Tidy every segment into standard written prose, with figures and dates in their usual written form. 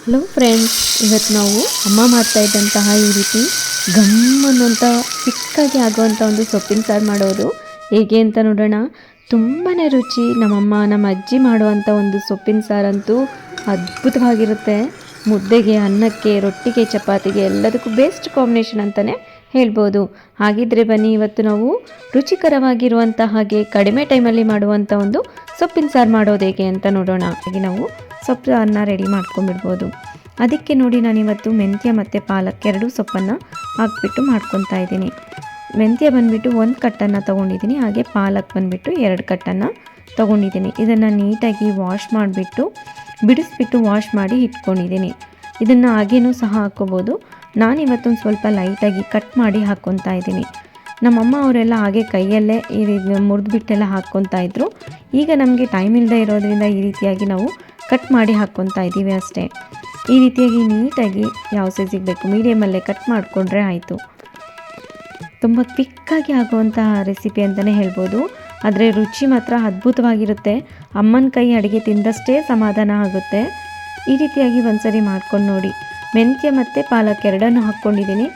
Hello friends, ಇವತ್ತು ನಾವು ಅಮ್ಮ ಮಾಡ್ತಾ ಇದ್ದಂತಹ ಈ ರೀತಿ ಗಮ್ ಅನ್ನುವಂಥ ಚಿಕ್ಕಾಗಿ ಆಗುವಂಥ ಒಂದು ಸೊಪ್ಪಿನ ಸಾರು ಮಾಡೋದು ಹೇಗೆ ಅಂತ ನೋಡೋಣ. ತುಂಬಾ ರುಚಿ. ನಮ್ಮಮ್ಮ ನಮ್ಮ ಅಜ್ಜಿ ಮಾಡುವಂಥ ಒಂದು ಸೊಪ್ಪಿನ ಸಾರಂತೂ ಅದ್ಭುತವಾಗಿರುತ್ತೆ. ಮುದ್ದೆಗೆ, ಅನ್ನಕ್ಕೆ, ರೊಟ್ಟಿಗೆ, ಚಪಾತಿಗೆ ಎಲ್ಲದಕ್ಕೂ ಬೆಸ್ಟ್ ಕಾಂಬಿನೇಷನ್ ಅಂತಲೇ ಹೇಳ್ಬೋದು. ಹಾಗಿದ್ರೆ ಬನ್ನಿ, ಇವತ್ತು ನಾವು ರುಚಿಕರವಾಗಿರುವಂಥ ಹಾಗೆ ಕಡಿಮೆ ಟೈಮಲ್ಲಿ ಮಾಡುವಂಥ ಒಂದು ಸೊಪ್ಪಿನ ಸಾರು ಮಾಡೋದು ಹೇಗೆ ಅಂತ ನೋಡೋಣ. ಹಾಗೆ ನಾವು ಸೊಪ್ಪು ಅನ್ನ ರೆಡಿ ಮಾಡ್ಕೊಂಡ್ಬಿಡ್ಬೋದು. ಅದಕ್ಕೆ ನೋಡಿ, ನಾನಿವತ್ತು ಮೆಂತ್ಯ ಮತ್ತು ಪಾಲಕ್ ಎರಡೂ ಸೊಪ್ಪನ್ನು ಹಾಕ್ಬಿಟ್ಟು ಮಾಡ್ಕೊತಾ ಇದ್ದೀನಿ. ಮೆಂತ್ಯ ಬಂದುಬಿಟ್ಟು 1 ಕಟ್ಟನ್ನು ತೊಗೊಂಡಿದ್ದೀನಿ, ಹಾಗೆ ಪಾಲಕ್ ಬಂದುಬಿಟ್ಟು 2 ಕಟ್ಟನ್ನು ತೊಗೊಂಡಿದ್ದೀನಿ. ಇದನ್ನು ನೀಟಾಗಿ ವಾಶ್ ಮಾಡಿಬಿಟ್ಟು ಬಿಡಿಸ್ಬಿಟ್ಟು ವಾಶ್ ಮಾಡಿ ಇಟ್ಕೊಂಡಿದ್ದೀನಿ. ಇದನ್ನು ಹಾಗೇನೂ ಸಹ ಹಾಕ್ಕೋಬೋದು. ನಾನಿವತ್ತೊಂದು ಸ್ವಲ್ಪ ಲೈಟಾಗಿ ಕಟ್ ಮಾಡಿ ಹಾಕ್ಕೊತಾ ಇದ್ದೀನಿ. ನಮ್ಮಮ್ಮ ಅವರೆಲ್ಲ ಹಾಗೆ ಕೈಯಲ್ಲೇ ಈ ರೀತಿ ಮುರಿದ್ಬಿಟ್ಟೆಲ್ಲ ಹಾಕ್ಕೊತಾ ಇದ್ರು. ಈಗ ನಮಗೆ ಟೈಮ್ ಇಲ್ಲದೆ ಇರೋದ್ರಿಂದ ಈ ರೀತಿಯಾಗಿ ನಾವು ಕಟ್ ಮಾಡಿ ಹಾಕ್ಕೊತಾ ಇದ್ದೀವಿ ಅಷ್ಟೇ. ಈ ರೀತಿಯಾಗಿ ನೀಟಾಗಿ ಯಾವ ಸೈಜಿಗೆ ಬೇಕು ಮೀಡಿಯಮಲ್ಲೇ ಕಟ್ ಮಾಡಿಕೊಂಡ್ರೆ ಆಯಿತು. ತುಂಬ ಕ್ವಿಕ್ಕಾಗಿ ಆಗುವಂತಹ ರೆಸಿಪಿ ಅಂತಲೇ ಹೇಳ್ಬೋದು. ಆದರೆ ರುಚಿ ಮಾತ್ರ ಅದ್ಭುತವಾಗಿರುತ್ತೆ. ಅಮ್ಮನ ಕೈ ಅಡುಗೆ ತಿಂದಷ್ಟೇ ಸಮಾಧಾನ ಆಗುತ್ತೆ. ಈ ರೀತಿಯಾಗಿ ಒಂದ್ಸರಿ ಮಾಡ್ಕೊಂಡು ನೋಡಿ. ಮೆಂತ್ಯ ಮತ್ತು ಪಾಲಕ್ ಎರಡನ್ನು ಹಾಕ್ಕೊಂಡಿದ್ದೀನಿ.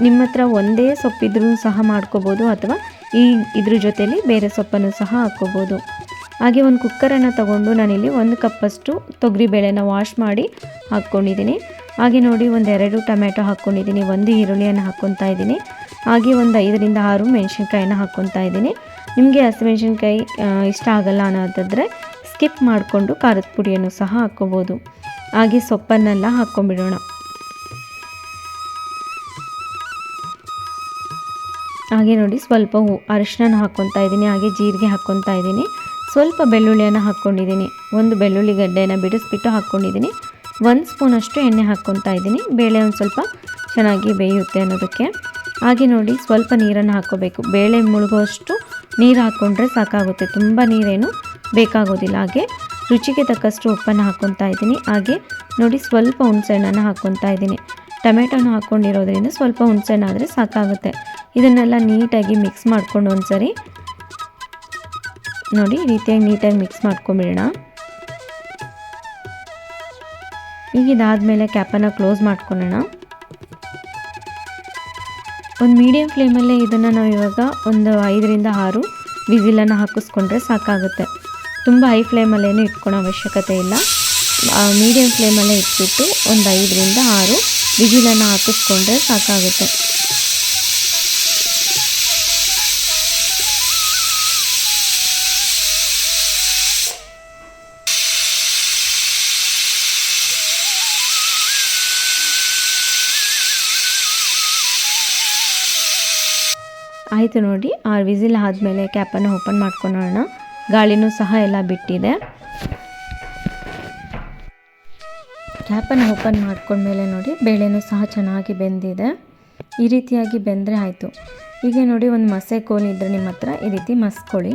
ನಿಮ್ಮ ಹತ್ರ ಒಂದೇ ಸೊಪ್ಪಿದ್ರೂ ಸಹ ಮಾಡ್ಕೋಬೋದು, ಅಥವಾ ಇದ್ರ ಜೊತೆಯಲ್ಲಿ ಬೇರೆ ಸೊಪ್ಪನ್ನು ಸಹ ಹಾಕ್ಕೋಬೋದು. ಹಾಗೆ ಒಂದು ಕುಕ್ಕರನ್ನು ತೊಗೊಂಡು ನಾನಿಲ್ಲಿ 1 ಕಪ್ಪಷ್ಟು ತೊಗರಿಬೇಳೆನ ವಾಶ್ ಮಾಡಿ ಹಾಕ್ಕೊಂಡಿದ್ದೀನಿ. ಹಾಗೆ ನೋಡಿ, 1-2 ಟೊಮೆಟೊ ಹಾಕ್ಕೊಂಡಿದ್ದೀನಿ, 1 ಈರುಳ್ಳಿಯನ್ನು ಹಾಕ್ಕೊತಾ ಇದ್ದೀನಿ. ಹಾಗೆ 5 6 ಮೆಣಸಿನ್ಕಾಯಿನ ಹಾಕ್ಕೊತಾ ಇದ್ದೀನಿ. ನಿಮಗೆ ಹಸಿಮೆಣಸಿನ್ಕಾಯಿ ಇಷ್ಟ ಆಗಲ್ಲ ಅನ್ನೋದಾದರೆ ಸ್ಕಿಪ್ ಮಾಡಿಕೊಂಡು ಖಾರದ ಪುಡಿಯನ್ನು ಸಹ ಹಾಕ್ಕೋಬೋದು. ಹಾಗೆ ಸೊಪ್ಪನ್ನೆಲ್ಲ ಹಾಕ್ಕೊಂಡ್ಬಿಡೋಣ. ಹಾಗೆ ನೋಡಿ, ಸ್ವಲ್ಪ ಅರಿಶಿನ ಹಾಕ್ಕೊತಾ ಇದ್ದೀನಿ, ಹಾಗೆ ಜೀರಿಗೆ ಹಾಕ್ಕೊತಾ ಇದ್ದೀನಿ. ಸ್ವಲ್ಪ ಬೆಳ್ಳುಳ್ಳಿಯನ್ನು ಹಾಕ್ಕೊಂಡಿದ್ದೀನಿ. 1 ಬೆಳ್ಳುಳ್ಳಿ ಗಡ್ಡೆಯನ್ನು ಬಿಡಿಸ್ಬಿಟ್ಟು ಹಾಕ್ಕೊಂಡಿದ್ದೀನಿ. 1 ಸ್ಪೂನಷ್ಟು ಎಣ್ಣೆ ಹಾಕ್ಕೊತಾ ಇದ್ದೀನಿ. ಬೇಳೆ ಒಂದು ಸ್ವಲ್ಪ ಚೆನ್ನಾಗಿ ಬೇಯುತ್ತೆ ಅನ್ನೋದಕ್ಕೆ. ಹಾಗೆ ನೋಡಿ, ಸ್ವಲ್ಪ ನೀರನ್ನು ಹಾಕ್ಕೋಬೇಕು. ಬೇಳೆ ಮುಳುಗೋಷ್ಟು ನೀರು ಹಾಕ್ಕೊಂಡ್ರೆ ಸಾಕಾಗುತ್ತೆ, ತುಂಬ ನೀರೇನು ಬೇಕಾಗೋದಿಲ್ಲ. ಹಾಗೆ ರುಚಿಗೆ ತಕ್ಕಷ್ಟು ಉಪ್ಪನ್ನು ಹಾಕ್ಕೊತಾ ಇದ್ದೀನಿ. ಹಾಗೆ ನೋಡಿ, ಸ್ವಲ್ಪ ಹುಣಸೆಹಣ್ಣನ್ನು ಹಾಕ್ಕೊತಾ ಇದ್ದೀನಿ. ಟೊಮೆಟೊನ ಹಾಕ್ಕೊಂಡಿರೋದ್ರಿಂದ ಸ್ವಲ್ಪ ಹುಣಸೆಹಣ್ಣಾದರೆ ಸಾಕಾಗುತ್ತೆ. ಇದನ್ನೆಲ್ಲ ನೀಟಾಗಿ ಮಿಕ್ಸ್ ಮಾಡ್ಕೊಂಡು ಒಂದ್ಸರಿ ನೋಡಿ, ಈ ರೀತಿಯಾಗಿ ನೀಟಾಗಿ ಮಿಕ್ಸ್ ಮಾಡ್ಕೊಂಬಿಡೋಣ. ಈಗ ಇದಾದಮೇಲೆ ಕ್ಯಾಪನ್ನು ಕ್ಲೋಸ್ ಮಾಡ್ಕೊಳ್ಳೋಣ. ಒಂದು ಮೀಡಿಯಮ್ ಫ್ಲೇಮಲ್ಲೇ ಇದನ್ನು ನಾವು ಇವಾಗ ಒಂದು 5-6 ವಿಸಿಲನ್ನು ಹಾಕಿಸ್ಕೊಂಡ್ರೆ ಸಾಕಾಗುತ್ತೆ. ತುಂಬ ಹೈ ಫ್ಲೇಮಲ್ಲೇನು ಇಟ್ಕೊಳ್ಳೋ ಅವಶ್ಯಕತೆ ಇಲ್ಲ. ಮೀಡಿಯಮ್ ಫ್ಲೇಮಲ್ಲೇ ಇಟ್ಬಿಟ್ಟು ಒಂದು 5-6 ವಿಸಿಲನ್ನು ಹಾಕಿಸ್ಕೊಂಡ್ರೆ ಸಾಕಾಗುತ್ತೆ. ಆಯಿತು ನೋಡಿ, 6 ವಿಸಿಲ್ ಆದಮೇಲೆ ಕ್ಯಾಪನ್ನು ಓಪನ್ ಮಾಡ್ಕೊಳ್ಳೋಣ. ಗಾಳಿನೂ ಸಹ ಎಲ್ಲ ಬಿಟ್ಟಿದೆ. ಕ್ಯಾಪನ್ನು ಓಪನ್ ಮಾಡ್ಕೊಂಡ್ಮೇಲೆ ನೋಡಿ, ಬೇಳೆನೂ ಸಹ ಚೆನ್ನಾಗಿ ಬೆಂದಿದೆ. ಈ ರೀತಿಯಾಗಿ ಬೆಂದರೆ ಆಯಿತು. ಹೀಗೆ ನೋಡಿ, ಒಂದು ಮಸೆ ಕೋಲು ಇದ್ದರೆ ನಿಮ್ಮ ಹತ್ರ ಈ ರೀತಿ ಮಸ್ಕೊಳ್ಳಿ.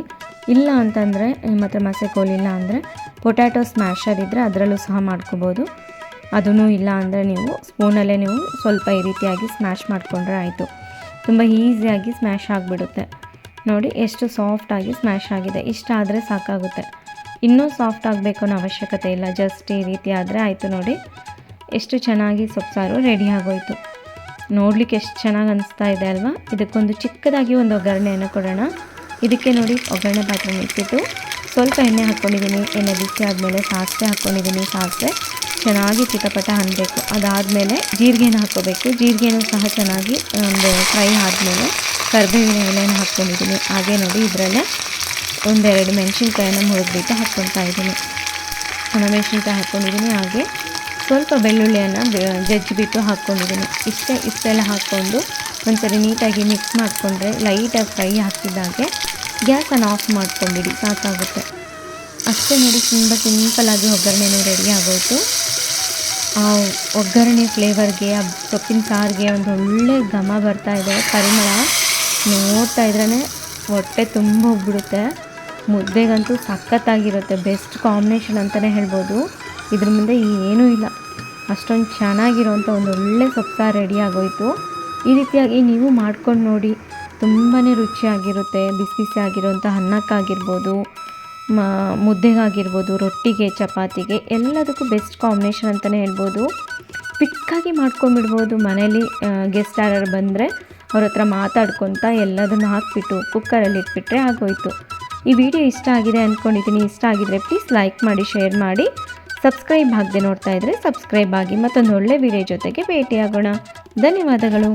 ಇಲ್ಲ ಅಂತಂದರೆ, ನಿಮ್ಮ ಹತ್ರ ಮಸೆ ಕೋಲಿಲ್ಲ ಅಂದರೆ ಪೊಟ್ಯಾಟೊ ಸ್ಮ್ಯಾಶರ್ ಇದ್ದರೆ ಅದರಲ್ಲೂ ಸಹ ಮಾಡ್ಕೋಬೋದು. ಅದೂ ಇಲ್ಲ ಅಂದರೆ ನೀವು ಸ್ಪೂನಲ್ಲೇ ನೀವು ಸ್ವಲ್ಪ ಈ ರೀತಿಯಾಗಿ ಸ್ಮ್ಯಾಶ್ ಮಾಡಿಕೊಂಡ್ರೆ ಆಯಿತು. ತುಂಬ ಈಸಿಯಾಗಿ ಸ್ಮ್ಯಾಶ್ ಆಗಿಬಿಡುತ್ತೆ. ನೋಡಿ, ಎಷ್ಟು ಸಾಫ್ಟಾಗಿ ಸ್ಮ್ಯಾಶ್ ಆಗಿದೆ. ಇಷ್ಟ ಆದರೆ ಸಾಕಾಗುತ್ತೆ. ಇನ್ನೂ ಸಾಫ್ಟ್ ಆಗಬೇಕು ಅನ್ನೋ ಅವಶ್ಯಕತೆ ಇಲ್ಲ. ಜಸ್ಟ್ ಈ ರೀತಿ ಆದರೆ ಆಯಿತು. ನೋಡಿ, ಎಷ್ಟು ಚೆನ್ನಾಗಿ ಸೊಪ್ಪು ರೆಡಿ ಆಗೋಯಿತು. ನೋಡಲಿಕ್ಕೆ ಎಷ್ಟು ಚೆನ್ನಾಗಿ ಅನಿಸ್ತಾ ಇದೆ ಅಲ್ವಾ. ಇದಕ್ಕೊಂದು ಚಿಕ್ಕದಾಗಿ ಒಂದು ಒಗ್ಗರಣೆಯನ್ನು ಕೊಡೋಣ. ಇದಕ್ಕೆ ನೋಡಿ, ಒಗ್ಗರಣೆ ಪಾತ್ರೆ ಇಟ್ಬಿಟ್ಟು ಸ್ವಲ್ಪ ಎಣ್ಣೆ ಹಾಕ್ಕೊಂಡಿದ್ದೀನಿ. ಎಣ್ಣೆ ಬಿಸಿ ಆದಮೇಲೆ ಸಾಸಿವೆ ಹಾಕ್ಕೊಂಡಿದ್ದೀನಿ. ಸಾಸಿವೆ ಚೆನ್ನಾಗಿ ಚಿಟಪಟ ಅನ್ನಬೇಕು. ಅದಾದಮೇಲೆ ಜೀರಿಗೆನ ಹಾಕ್ಕೋಬೇಕು. ಜೀರಿಗೆನೂ ಸಹ ಚೆನ್ನಾಗಿ ಒಂದು ಫ್ರೈ ಆದಮೇಲೆ ಕರಿಬೇವಿನ ಎಲೆಯನ್ನು ಹಾಕ್ಕೊಂಡಿದ್ದೀನಿ. ಹಾಗೆ ನೋಡಿ, ಇದರಲ್ಲೇ 1-2 ಮೆಣಸಿನ್ಕಾಯನ್ನು ಮುರಿದ್ಬಿಟ್ಟು ಹಾಕ್ಕೊತಾ ಇದ್ದೀನಿ. ಒಣಮೆಣಸಿನ್ಕಾಯಿ ಹಾಕ್ಕೊಂಡಿದ್ದೀನಿ. ಹಾಗೆ ಸ್ವಲ್ಪ ಬೆಳ್ಳುಳ್ಳಿಯನ್ನು ಜಜ್ಜಿಬಿಟ್ಟು ಹಾಕ್ಕೊಂಡಿದ್ದೀನಿ. ಇಷ್ಟೆಲ್ಲ ಹಾಕ್ಕೊಂಡು ಒಂದ್ಸರಿ ನೀಟಾಗಿ ಮಿಕ್ಸ್ ಮಾಡಿಕೊಂಡ್ರೆ ಲೈಟಾಗಿ ಫ್ರೈ ಆಗ್ತಿದ್ದಾಗೆ ಗ್ಯಾಸನ್ನು ಆಫ್ ಮಾಡ್ಕೊಂಬಿಡಿ, ಸಾಕಾಗುತ್ತೆ. ಅಷ್ಟೇ ನೋಡಿ, ತುಂಬ ಸಿಂಪಲ್ಲಾಗಿ ಒಗ್ಗರಣೆನೂ ರೆಡಿ ಆಗೋಯಿತು. ಆ ಒಗ್ಗರಣೆ ಫ್ಲೇವರ್ಗೆ, ಆ ಸೊಪ್ಪಿನ ಸಾರಿಗೆ ಒಂದು ಒಳ್ಳೆ ಘಮ ಬರ್ತಾ ಇದೆ. ಪರಿಮಳ ನೋಡ್ತಾ ಇದ್ರೇ ಹೊಟ್ಟೆ ತುಂಬ ಹೋಗ್ಬಿಡುತ್ತೆ. ಮುದ್ದೆಗಂತೂ ಸಖತ್ತಾಗಿರುತ್ತೆ. ಬೆಸ್ಟ್ ಕಾಂಬಿನೇಷನ್ ಅಂತಲೇ ಹೇಳ್ಬೋದು. ಇದ್ರ ಮುಂದೆ ಏನೂ ಇಲ್ಲ. ಅಷ್ಟೊಂದು ಚೆನ್ನಾಗಿರೋಂಥ ಒಂದು ಒಳ್ಳೆ ಸೊಪ್ಪು ಸಾರು ರೆಡಿ ಆಗೋಯಿತು. ಈ ರೀತಿಯಾಗಿ ನೀವು ಮಾಡ್ಕೊಂಡು ನೋಡಿ, ತುಂಬಾ ರುಚಿಯಾಗಿರುತ್ತೆ. ಬಿಸಿ ಬಿಸಿ ಆಗಿರೋಂಥ ಅನ್ನಕ್ಕಾಗಿರ್ಬೋದು, ಮುದ್ದೆಗಾಗಿರ್ಬೋದು, ರೊಟ್ಟಿಗೆ, ಚಪಾತಿಗೆ ಎಲ್ಲದಕ್ಕೂ ಬೆಸ್ಟ್ ಕಾಂಬಿನೇಷನ್ ಅಂತಲೇ ಹೇಳ್ಬೋದು. ಕ್ವಿಕ್ಕಾಗಿ ಮಾಡ್ಕೊಂಬಿಡ್ಬೋದು. ಮನೇಲಿ ಗೆಸ್ಟ್ ಯಾರು ಬಂದರೆ ಅವ್ರ ಹತ್ರ ಮಾತಾಡ್ಕೊತ ಎಲ್ಲದನ್ನು ಹಾಕಿಬಿಟ್ಟು ಕುಕ್ಕರಲ್ಲಿ ಇಟ್ಬಿಟ್ರೆ ಆಗೋಯಿತು. ಈ ವಿಡಿಯೋ ಇಷ್ಟ ಆಗಿದೆ ಅಂದ್ಕೊಂಡಿದ್ದೀನಿ. ಇಷ್ಟ ಆಗಿದರೆ ಪ್ಲೀಸ್ ಲೈಕ್ ಮಾಡಿ, ಶೇರ್ ಮಾಡಿ. ಸಬ್ಸ್ಕ್ರೈಬ್ ಆಗದೆ ನೋಡ್ತಾ ಇದ್ದರೆ ಸಬ್ಸ್ಕ್ರೈಬ್ ಆಗಿ. ಮತ್ತೊಂದು ಒಳ್ಳೆ ವಿಡಿಯೋ ಜೊತೆಗೆ ಭೇಟಿಯಾಗೋಣ. ಧನ್ಯವಾದಗಳು.